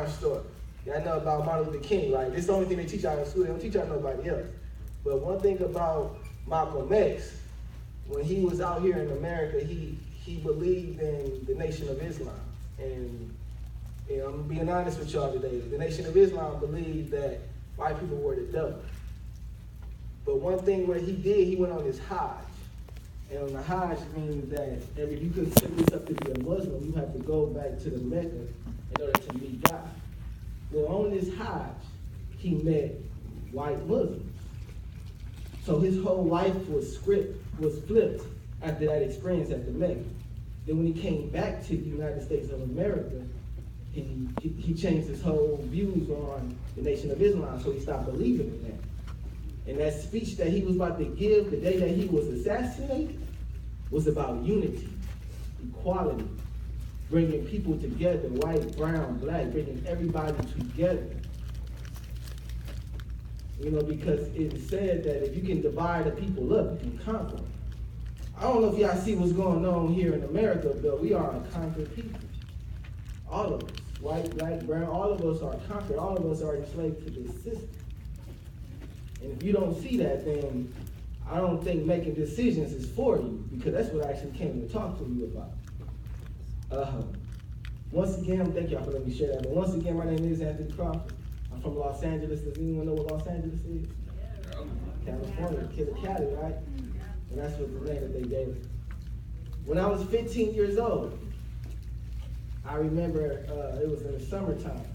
Brown story. Y'all know about Martin Luther King, right? This is the only thing they teach y'all in school. They don't teach y'all nobody else. But one thing about Malcolm X, when he was out here in America, he believed in the Nation of Islam. And you know, I'm being honest with y'all today. The Nation of Islam believed that white people were the devil. But one thing what he did, he went on this Hajj. And on the Hajj means that if you consider yourself to be a Muslim, you have to go back to the Mecca in order to meet God. Well, on this Hajj, he met white Muslims. So his whole life was flipped after that experience at the Mecca. Then when he came back to the United States of America, he changed his whole views on the Nation of Islam, so he stopped believing in that. And that speech that he was about to give the day that he was assassinated was about unity, equality, bringing people together, white, brown, black, bringing everybody together. You know, because it said that if you can divide the people up, you can conquer them. I don't know if y'all see what's going on here in America, but we are a conquered people. All of us, white, black, brown, all of us are conquered. All of us are enslaved to this system. And if you don't see that, then I don't think making decisions is for you, because that's what I actually came to talk to you about. Once again, thank y'all for letting me share that. But once again, my name is Anthony Crawford. I'm from Los Angeles. Does anyone know what Los Angeles is? California, Kid of Cali, right? And that's what the name that they gave it. When I was 15 years old, I remember it was in the summertime,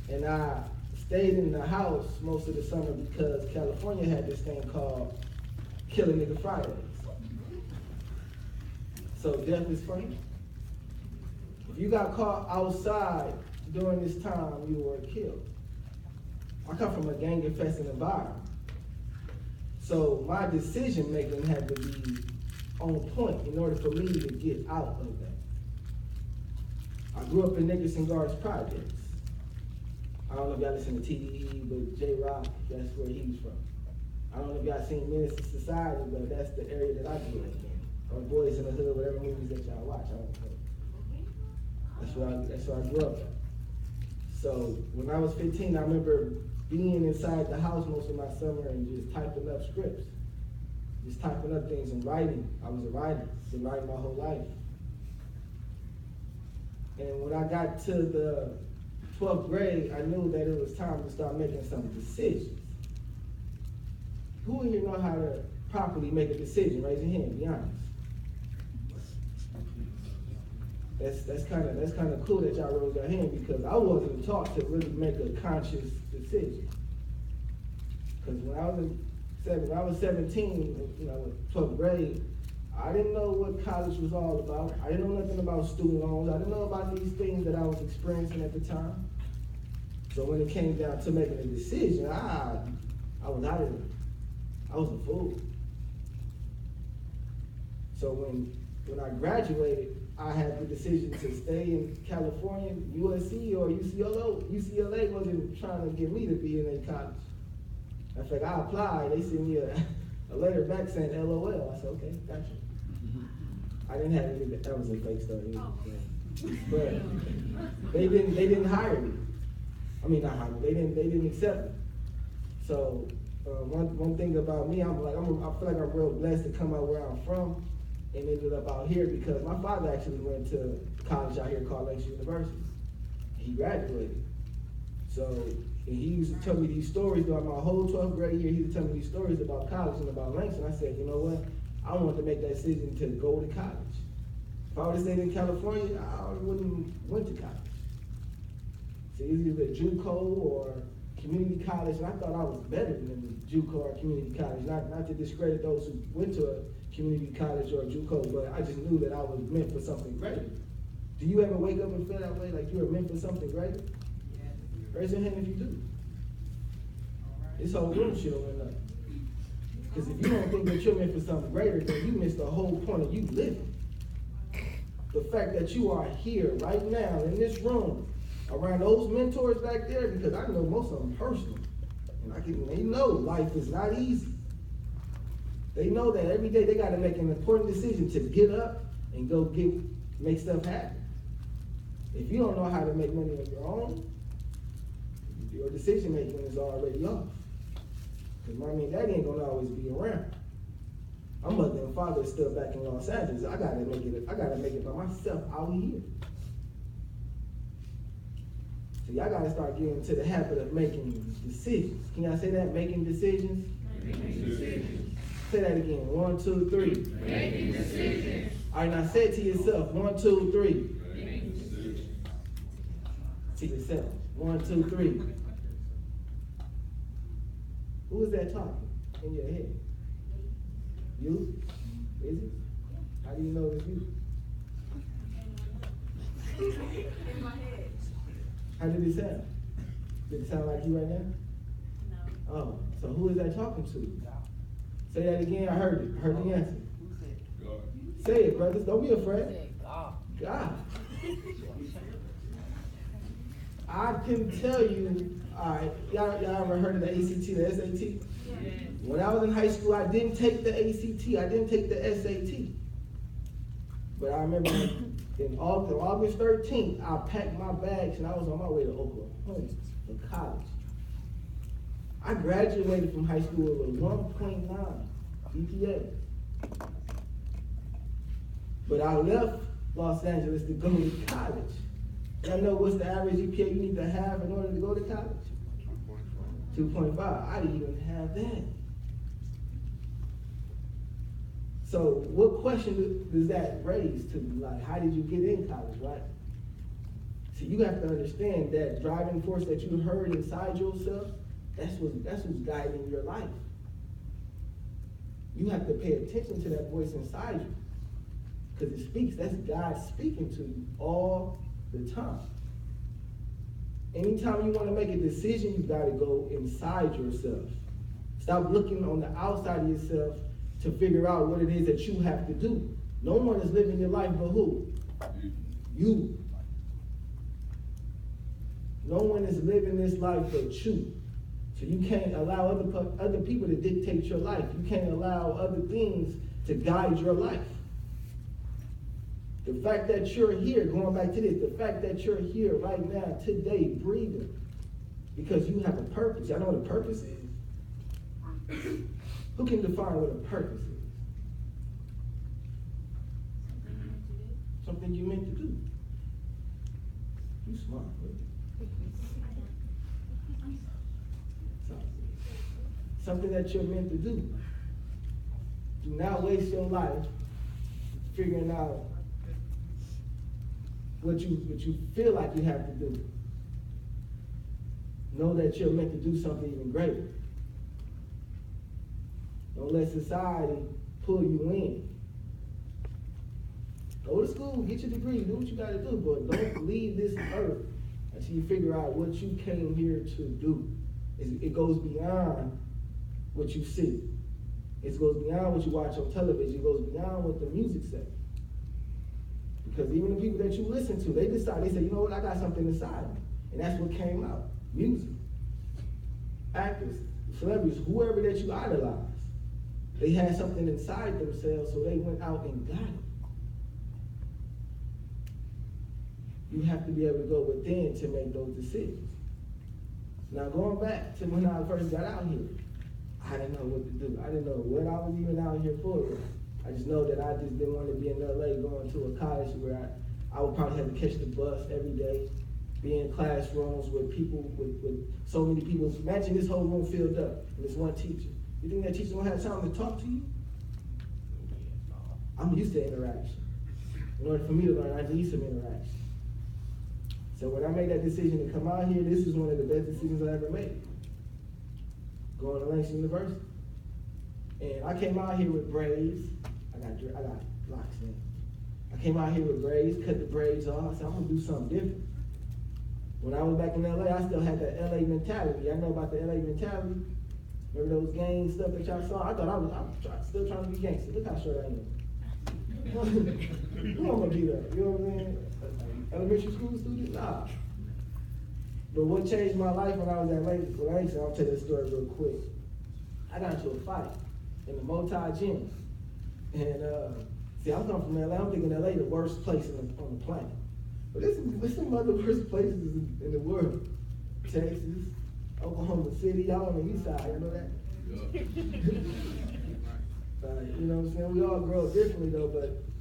and I stayed in the house most of the summer because California had this thing called Kill a Nigga Fridays. So death is free. If you got caught outside during this time, you were killed. I come from a gang-infested environment. So my decision making had to be on point in order for me to get out of that. I grew up in Nickerson Guards Projects. I don't know if y'all listen to TDE, but J-Rock, that's where he's from. I don't know if y'all seen Menace to Society, but that's the area that I grew up in. Or Boys in the Hood, whatever movies that y'all watch, I don't know. That's where I grew up at. So when I was 15, I remember being inside the house most of my summer and just typing up scripts. Just typing up things and writing. I was a writer, been writing my whole life. And when I got to the 12th grade, I knew that it was time to start making some decisions. Who in here know how to properly make a decision? Raise your hand, be honest. That's kind of cool that y'all raised your hand, because I wasn't taught to really make a conscious decision. Because when I was 17, you know, 12th grade, I didn't know what college was all about. I didn't know nothing about student loans. I didn't know about these things that I was experiencing at the time. So when it came down to making a decision, I was out of it. I was a fool. So when I graduated, I had the decision to stay in California, USC or UCLA. UCLA wasn't trying to get me to be in a college. In fact, I applied. They sent me a letter back saying LOL. I said, okay, gotcha. I didn't have any. That was a fake story. But they didn't hire me. I mean, not hire me. They didn't accept me. So one thing about me, I feel like I'm real blessed to come out where I'm from and ended up out here, because my father actually went to college out here called Langston University. He graduated. So and he used to tell me these stories during my whole 12th grade year. He would tell me these stories about college and about Langston. I said, you know what? I wanted to make that decision to go to college. If I would have stayed in California, I wouldn't went to college. So it was either JUCO or community college, and I thought I was better than JUCO or community college. Not to discredit those who went to a community college or a JUCO, but I just knew that I was meant for something greater. Do you ever wake up and feel that way, like you were meant for something greater? Raise your hand if you do. This whole room should have went up. Because if you don't think that you're meant for something greater, then you miss the whole point of you living. The fact that you are here right now in this room, around those mentors back there, because I know most of them personally, and they know life is not easy. They know that every day they got to make an important decision to get up and go make stuff happen. If you don't know how to make money on your own, decision making is already off. Because mommy and daddy ain't gonna always be around. My mother and father is still back in Los Angeles. I gotta make it by myself out here. So y'all gotta start getting into the habit of making decisions. Can y'all say that? Making decisions? Making decisions. Say that again. 1, 2, 3. Making decisions. All right, now say it to yourself. 1, 2, 3. Making decisions. To yourself. 1, 2, 3. Who is that talking in your head? You? Is it? How do you know it's you? In my head. How did it sound? Did it sound like you right now? No. Oh, so who is that talking to? Say that again. I heard it. I heard the answer. God. Say it, brothers. Don't be afraid. God. I can tell you, all right, y'all ever heard of the ACT, the SAT? Yeah. When I was in high school, I didn't take the ACT, I didn't take the SAT. But I remember in August 13th, I packed my bags and I was on my way to Oklahoma for college. I graduated from high school with a 1.9 GPA. But I left Los Angeles to go to college. Y'all know what's the average GPA you need to have in order to go to college? 2.5. I didn't even have that. So what question does that raise to you? Like, how did you get in college, right? So you have to understand that driving force that you heard inside yourself, that's what's guiding your life. You have to pay attention to that voice inside you. Because it speaks, that's God speaking to you all the time. Anytime you want to make a decision, you got to go inside yourself. Stop looking on the outside of yourself to figure out what it is that you have to do. No one is living your life but who? You. No one is living this life but you. So you can't allow other people to dictate your life. You can't allow other things to guide your life. The fact that you're here, going back to this, the fact that you're here right now, today, breathing, because you have a purpose. Y'all know what a purpose is? Who can define what a purpose is? Something you meant to do. You smart, right? Something that you're meant to do. Do not waste your life figuring out what you feel like you have to do. Know that you're meant to do something even greater. Don't let society pull you in. Go to school, get your degree, do what you gotta do, but don't leave this earth until you figure out what you came here to do. It goes beyond what you see. It goes beyond what you watch on television. It goes beyond what the music says. Because even the people that you listen to, they say, you know what, I got something inside me. And that's what came out. Music. Actors, celebrities, whoever that you idolize. They had something inside themselves, so they went out and got it. You have to be able to go within to make those decisions. Now going back to when I first got out here, I didn't know what to do. I didn't know what I was even out here for. I just know that I just didn't want to be in LA going to a college where I would probably have to catch the bus every day, be in classrooms with people, with so many people. Imagine this whole room filled up and there's one teacher. You think that teacher don't have time to talk to you? I'm used to interaction. In order for me to learn, I need some interaction. So when I made that decision to come out here, this is one of the best decisions I ever made. Going to Langston University. And I came out here with braids. I got locks in. I came out here with braids, cut the braids off. I said, I'm gonna do something different. When I was back in LA, I still had that LA mentality. I know about the LA mentality. Remember those gang stuff that y'all saw? I thought I was still trying to be gangster. Look how short I am. Who am I gonna be there? You know what I'm saying? Elementary school student? Nah. But what changed my life when I was at Langston, I'll tell this story real quick. I got into a fight in the multi-gym. And see, I'm coming from LA. I'm thinking LA the worst place on the planet. But there's some other worst places in the world. Texas, Oklahoma City, y'all on the east side, you know that? Yup. You know what I'm saying? We all grow up differently though,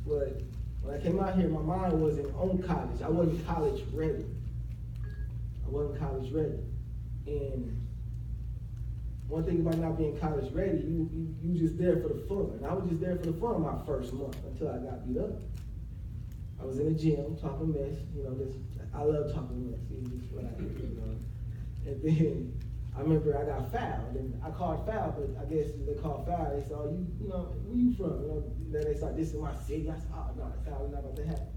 but when I came out here, my mind wasn't on college. I wasn't college ready. And one thing about not being college ready, you just there for the fun. And I was just there for the fun my first month until I got beat up. I was in the gym talking mess, you know, I love talking mess, it's what I do, you know. And then I remember I got fouled, and I called foul, but I guess they called foul. They said, "Oh, you know, where you from?" You know, then they started, "This is my city." I said, "Oh no, that's foul, not about to happen."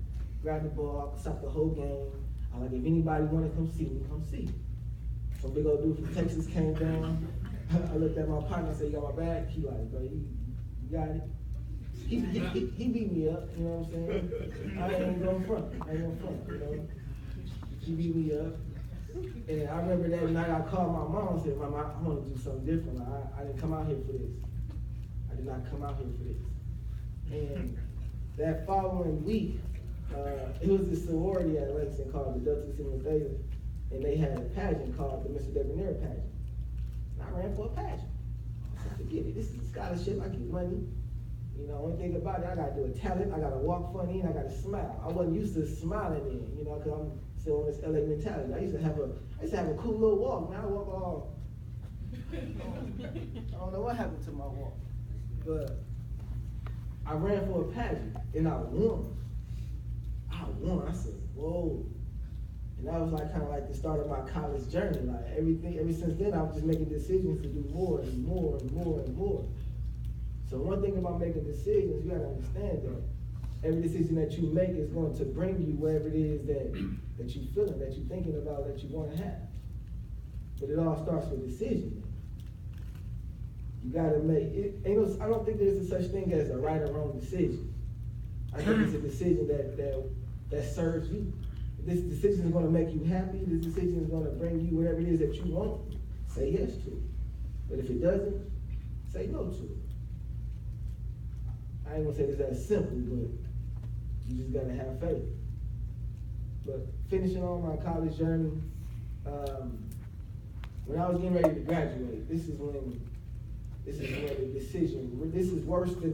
Grabbed the ball, stopped the whole game. I like, if anybody want to come see me, come see. Some big old dude from Texas came down. I looked at my partner and said, "You got my back?" He like, "Bro, you got it." He beat me up, you know what I'm saying? I ain't going front, you know? He beat me up. And I remember that night I called my mom and said, "Mom, I want to do something different. I didn't come out here for this. I did not come out here for this." And that following week, it was this sorority at Langston called the Delta Sigma Theta, and they had a pageant called the Mr. Debonair pageant. And I ran for a pageant. I said, "Forget it, this is a scholarship, I get money." You know, only thing about it, I gotta do a talent, I gotta walk funny, and I gotta smile. I wasn't used to smiling then, you know, because I'm still on this LA mentality. I used to have a cool little walk. Now I walk all, I don't know what happened to my walk. But I ran for a pageant, and I won. I said, whoa. And that was like kind of like the start of my college journey. Like ever since then, I was just making decisions to do more and more and more and more. So one thing about making decisions, you gotta understand that every decision that you make is going to bring you wherever it is that you're feeling, that you're thinking about, that you want to have. But it all starts with decision. You gotta make it. I don't think there's a such thing as a right or wrong decision. I think it's a decision that serves you. This decision is going to make you happy. This decision is going to bring you wherever it is that you want. Say yes to it. But if it doesn't, say no to it. I ain't gonna say this as simple, but you just gotta have faith. But finishing on my college journey, when I was getting ready to graduate, this is when the decision. This is worse than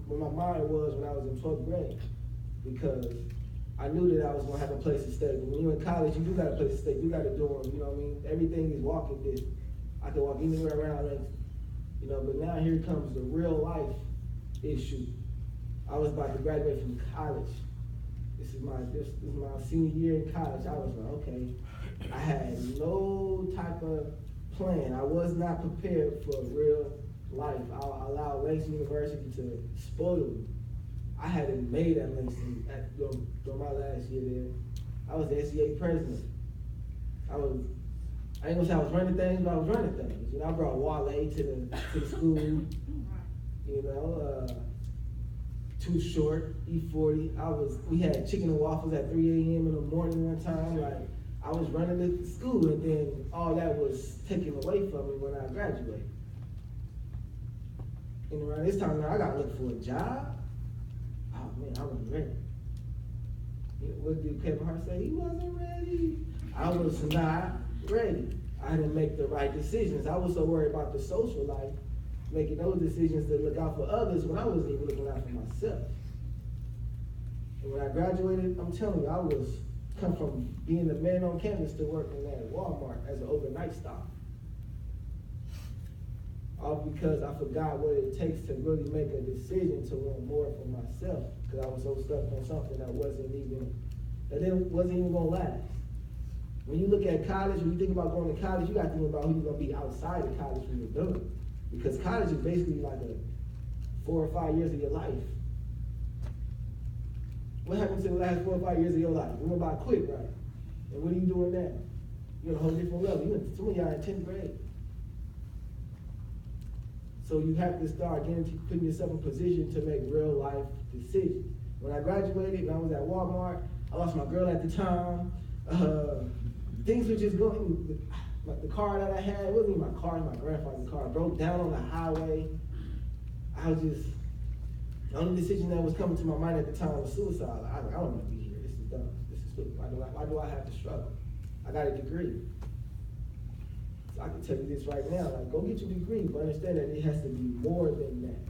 when my mind was when I was in 12th grade, because I knew that I was gonna have a place to stay. But when you're in college, you do got a place to stay. You got a dorm. You know what I mean? Everything is walking distance. I can walk anywhere around Langston. You know, but now here comes the real life issue. I was about to graduate from college. This is my senior year in college. I was like, okay, I had no type of plan. I was not prepared for real life. I allowed Langston University to spoil me. I hadn't made at Langston during my last year there. I was the SCA president. I ain't gonna say I was running things, but I was running things. You know, I brought Wale to the school. You know, Too Short, E40. We had chicken and waffles at 3 a.m. in the morning one time. Like, I was running the school, and then all that was taken away from me when I graduated. And around this time now, I gotta look for a job. Oh man, I wasn't ready. What did Kevin Hart say? He wasn't ready. I was not ready. I didn't make the right decisions. I was so worried about the social life, making those decisions to look out for others when I wasn't even looking out for myself. And when I graduated, I'm telling you, I come from being a man on campus to working at Walmart as an overnight stop. All because I forgot what it takes to really make a decision to want more for myself, because I was so stuck on something that wasn't even gonna last. When you look at college, when you think about going to college, you gotta think about who you're gonna be outside of college when you're done. Because college is basically like 4 or 5 years of your life. What happened to the last 4 or 5 years of your life? You went by quick, right? And what are you doing now? You're on a whole different level. Some of y'all are in 10th grade. So you have to start putting yourself in position to make real life decisions. When I graduated and I was at Walmart, I lost my girl at the time. Things were just going. Like the car that I had, it wasn't even my car, it was my grandfather's car. It broke down on the highway. The only decision that was coming to my mind at the time was suicide. I don't want to be here. This is dumb. This is stupid. Why do I have to struggle? I got a degree. So I can tell you this right now, like, go get your degree, but understand that it has to be more than that.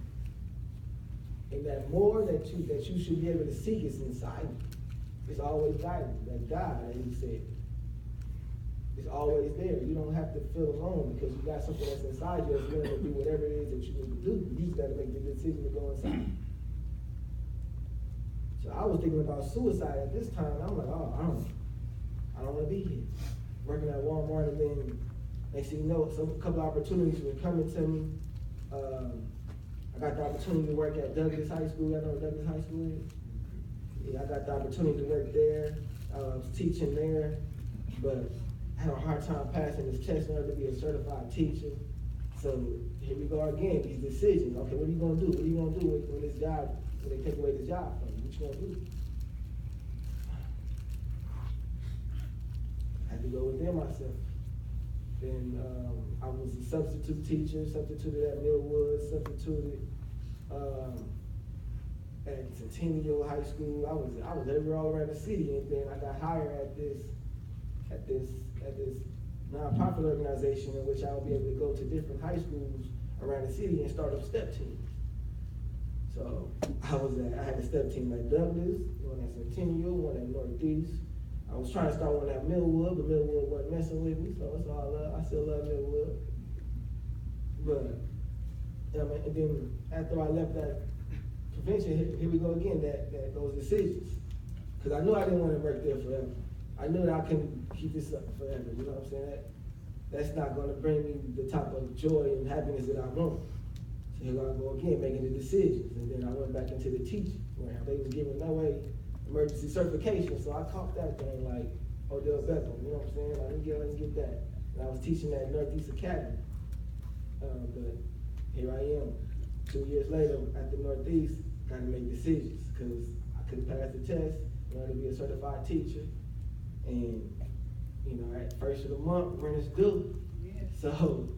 And that more that you should be able to seek is inside you. It's always guiding. That God, as he said, is always there. You don't have to feel alone because you got something that's inside you that's willing to do whatever it is that you need to do. You just got to make the decision to go inside. So I was thinking about suicide at this time. I'm like, oh, I don't want to be here. Working at Walmart, and then next thing you know, a couple of opportunities were coming to me. I got the opportunity to work at Douglas High School. I know what Douglas High School is. Yeah, I got the opportunity to work there. I was teaching there, but I had a hard time passing this test in order to be a certified teacher. So here we go again, these decisions. Okay, what are you gonna do? What are you gonna do when this job, when they take away this job from you? What you gonna do? I had to go within myself. Then I was a substitute teacher, substituted at Millwood, substituted at Centennial High School. I was everywhere all around the city, and then I got hired at this nonprofit organization in which I would be able to go to different high schools around the city and start up step teams. So I had a step team at Douglas, one at Centennial, one at Northeast. I was trying to start one at Millwood, but Millwood wasn't messing with me, so it's all love. I still love Millwood. But, and then after I left that convention, here we go again, those decisions. Because I knew I didn't want to work there forever. I knew that I couldn't keep this up forever, you know what I'm saying? That's not going to bring me the type of joy and happiness that I want. So here I go again, making the decisions. And then I went back into the teaching, where they was giving away emergency certification, so I caught that thing like Odell Beckham, you know what I'm saying? I didn't get that. And I was teaching at Northeast Academy. But here I am, 2 years later at the Northeast, got to make decisions because I couldn't pass the test in order to be a certified teacher. And, you know, at first of the month, rent is due. Yes. So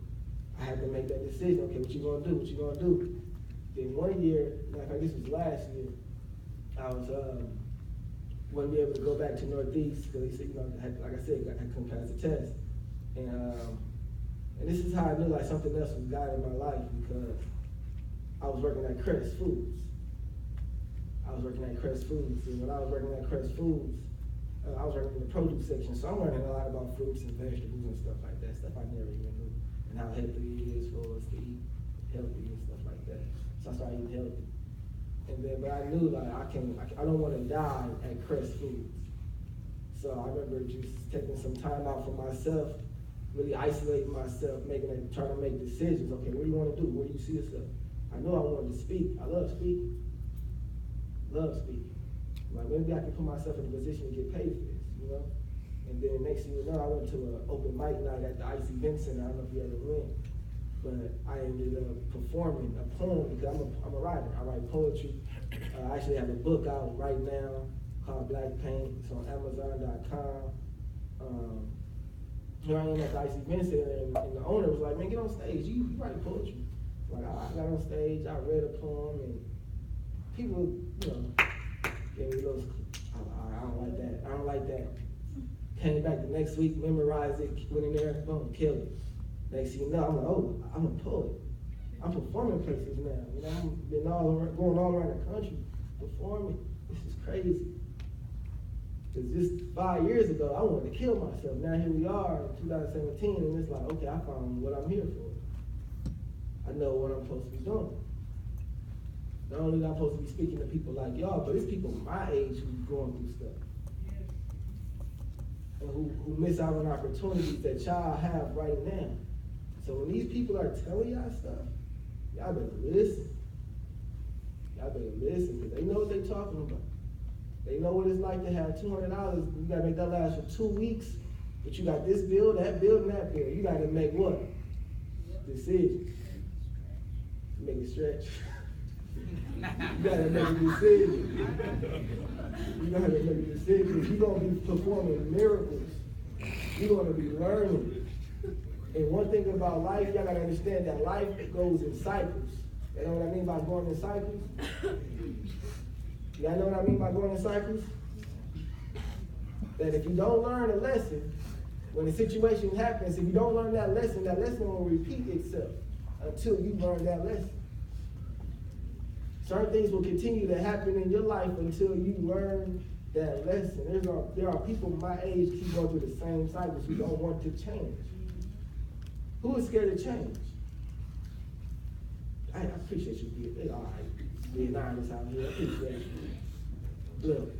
I had to make that decision. Okay, what you gonna do? What you gonna do? Then 1 year, matter of fact, this was last year, I was wasn't be able to go back to Northeast because he said, you know, like I said, I couldn't pass the test. And this is how I knew like something else was God in my life, because I was working at Crest Foods. And when I was working at Crest Foods, I was working in the produce section, so I'm learning a lot about fruits and vegetables and stuff like that, stuff I never even knew, and how healthy it is for us to eat healthy and stuff like that. So I started eating healthy. And then, but I knew like I don't want to die at Crest Foods. So I remember just taking some time out for myself, really isolating myself, trying to make decisions. Okay, what do you want to do? Where do you see yourself? I knew I wanted to speak. I love speaking. Like maybe I can put myself in a position to get paid for this, you know? And then next thing you know, I went to an open mic night at the Ice Event Center. I don't know if you ever went. But I ended up performing a poem because I'm a writer. I write poetry. I actually have a book out right now called Black Paint. It's on Amazon.com. Here I am at the Ice Event Center, and the owner was like, "Man, get on stage. You write poetry." Like I got on stage, I read a poem, and people, you know, gave me those. I don't like that. Came back the next week, memorized it, went in there, boom, killed it. Next thing you know, I'm like, oh, I'm a poet. I'm performing places now. You know, I've been going all around the country performing. This is crazy. Because just 5 years ago, I wanted to kill myself. Now here we are in 2017, and it's like, okay, I found what I'm here for. I know what I'm supposed to be doing. Not only am I supposed to be speaking to people like y'all, but it's people my age who's going through stuff. And who miss out on opportunities that y'all have right now. So when these people are telling y'all stuff, y'all better listen. Because they know what they're talking about. They know what it's like to have $200. You gotta make that last for 2 weeks, but you got this bill, that bill, and that bill. You gotta make what? Decisions. Make it stretch. You gotta make a decision. You're gonna be performing miracles. You're gonna be learning. And one thing about life, y'all gotta understand that life goes in cycles. You know what I mean by going in cycles? Y'all know what I mean by going in cycles? That if you don't learn a lesson, When a situation happens, if you don't learn that lesson will repeat itself until you learn that lesson. Certain things will continue to happen in your life until you learn that lesson. There are people my age keep going through the same cycles who don't want to change. Who is scared of change? I appreciate you being honest out here. I appreciate you. Look,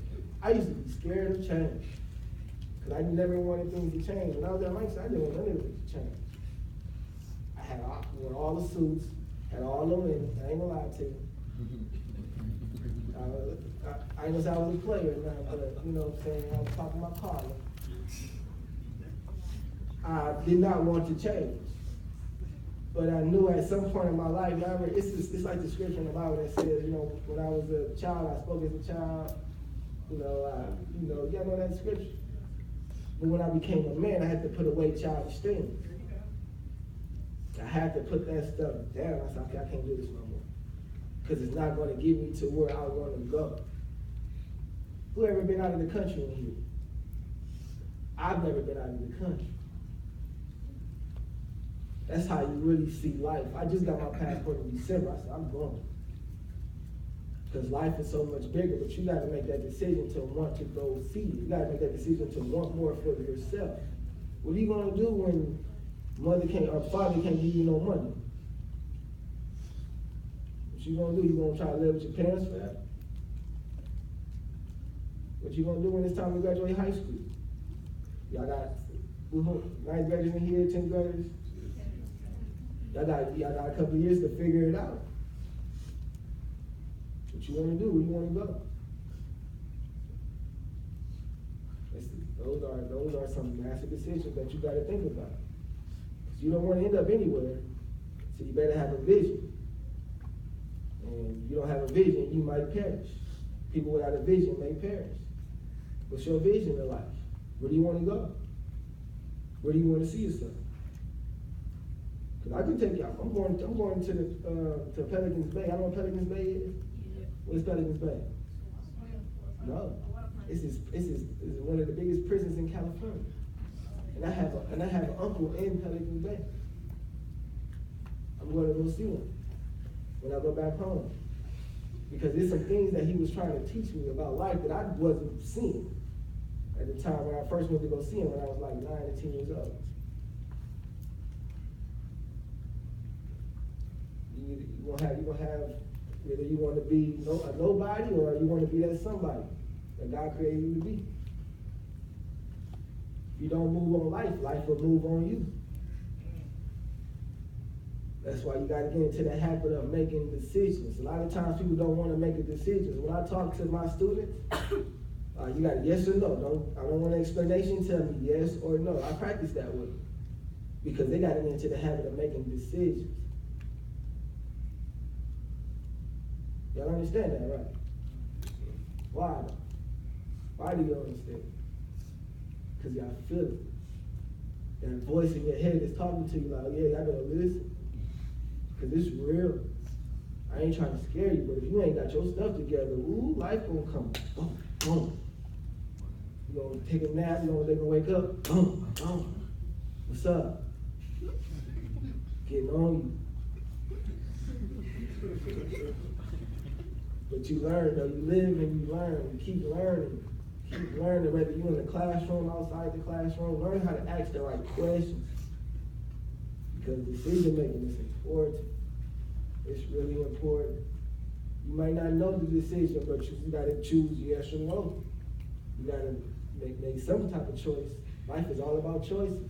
I used to be scared of change. Because I never wanted things to change. When I was at Langston, I didn't want none of it to change. I wore all the suits, had all the women. I ain't gonna lie to you. I ain't gonna say I was a player now, but you know what I'm saying? I was talking my car. I did not want to change. But I knew at some point in my life, it's like the scripture in the Bible that says, you know, when I was a child, I spoke as a child. Y'all know that scripture. But when I became a man, I had to put away childish things. I had to put that stuff down. I said, okay, I can't do this no more. Because it's not going to get me to where I want to go. Who ever been out of the country in here? I've never been out of the country. That's how you really see life. I just got my passport in December. I said, I'm going. Because life is so much bigger, but you got to make that decision to want to go see it. You got to make that decision to want more for yourself. What are you going to do when mother can't or father can't give you no money? What you going to do? You going to try to live with your parents forever? What you going to do when it's time to graduate high school? Y'all got 9th graders in here, 10th graders? Y'all got a couple of years to figure it out. What you want to do? Where you want to go? Those are some massive decisions that you got to think about. You don't want to end up anywhere, so you better have a vision. And if you don't have a vision, you might perish. People without a vision may perish. What's your vision in life? Where do you want to go? Where do you want to see yourself? Because I can take you out. I'm going to Pelicans Bay. I know what Pelicans Bay is. What's Pelicans Bay? No. This is one of the biggest prisons in California. And I have an uncle in Pelicans Bay. I'm going to go see him when I go back home. Because there's some things that he was trying to teach me about life that I wasn't seeing at the time when I first went to go see him when I was like 9 or 10 years old. You're gonna have whether you want to be a nobody or you want to be that somebody that God created you to be. If you don't move on life will move on you. That's why you got to get into the habit of making decisions. A lot of times people don't want to make a decision. When I talk to my students, you got a yes or no. I don't want an explanation. Tell me yes or no. I practice that with them because they got to get into the habit of making decisions. Y'all understand that, right? Why? Why do you understand? Because y'all feel it. That voice in your head is talking to you like, yeah, y'all better listen. Because it's real. I ain't trying to scare you, but if you ain't got your stuff together, ooh, life gonna come. Boom, boom. You gonna take a nap, they gonna wake up. Boom, boom. What's up? Getting on you. But you learn, though. You live and you learn. You keep learning. Keep learning, whether you're in the classroom, outside the classroom. Learn how to ask the right questions. Because decision making is important. It's really important. You might not know the decision, but you got to choose yes or no. You got to make some type of choice. Life is all about choices.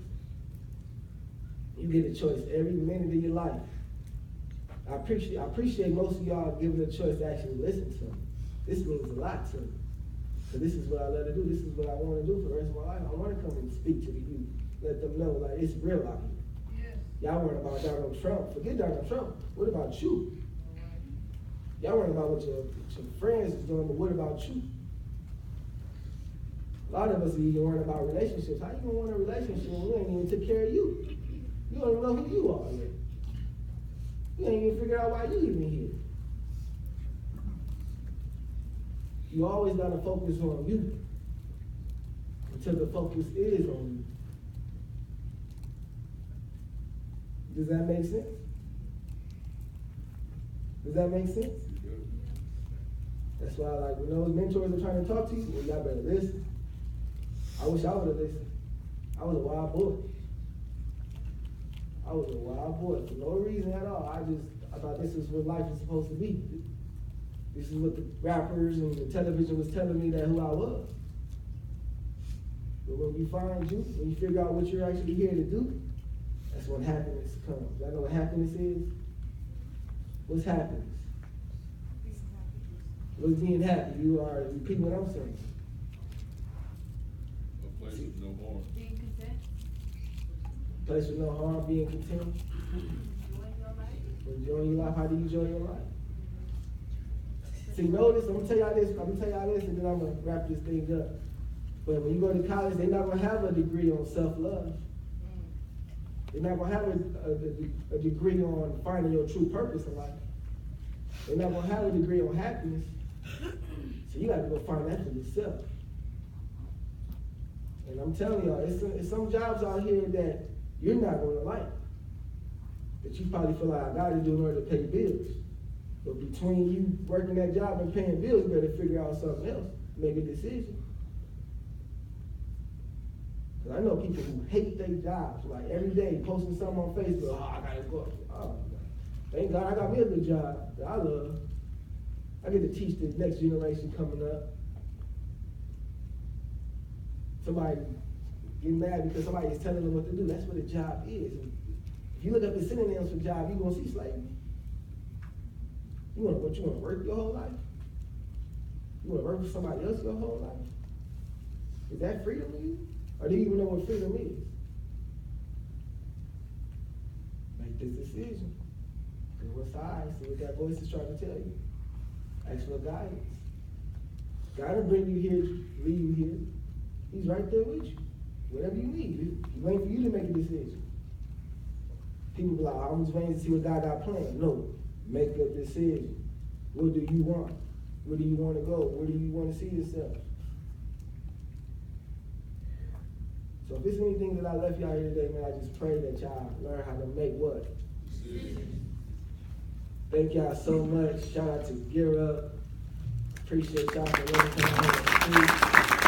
You get a choice every minute of your life. I appreciate most of y'all giving the choice to actually listen to me. This means a lot to me. Because this is what I love to do. This is what I want to do for the rest of my life. I want to come and speak to the youth. Let them know, like, it's real out here. Y'all worrying about Donald Trump. Forget Donald Trump. What about you? Y'all worrying about what your friends is doing, but what about you? A lot of us are even worrying about relationships. How you gonna want a relationship when you ain't even took care of you? You don't even know who you are yet. You ain't even figure out why you even here. You always gotta focus on you until the focus is on you. Does that make sense? Does that make sense? That's why, like, when those mentors are trying to talk to you, well, y'all better listen. I wish I would have listened. I was a wild boy. I was a wild boy for no reason at all. I thought this is what life is supposed to be. This is what the rappers and the television was telling me that who I was. But when you find you, when you figure out what you're actually here to do, that's when happiness comes. Y'all know what happiness is? What's happiness? What's being happy? You are repeating what I'm saying. A place with no harm. Being content. Place with no harm, being content. Enjoying your life. Enjoying your life. How do you enjoy your life? See, notice, I'm gonna tell y'all this, and then I'm gonna wrap this thing up. But when you go to college, they're not gonna have a degree on self-love. They're not gonna have a degree on finding your true purpose in life. They're not gonna have a degree on happiness. So you gotta go find that for yourself. And I'm telling y'all, it's some jobs out here that you're not gonna like. That you probably feel like I gotta do in order to pay bills. But between you working that job and paying bills, you better figure out something else. Make a decision. Because I know people who hate their jobs, like every day posting something on Facebook, oh, I gotta go. Oh, thank God I got me a good job that I love. I get to teach the next generation coming up. Somebody get mad because somebody is telling them what to do. That's what a job is. And if you look up the synonyms for job, you're gonna see slavery. You wanna work your whole life? You wanna work for somebody else your whole life? Is that freedom to you? Or do you even know what freedom is? Make this decision. Go inside, see what that voice is trying to tell you. Ask for guidance. God will bring you here, lead you here. He's right there with you. Whatever you need. He's waiting for you to make a decision. People be like, I'm just waiting to see what God got planned. No. Make a decision. What do you want? Where do you want to go? Where do you want to see yourself? So if it's anything that I left y'all here today, man, I just pray that y'all learn how to make what? Thank y'all so much. Shout out to Gear Up. Appreciate y'all for letting me come on the street.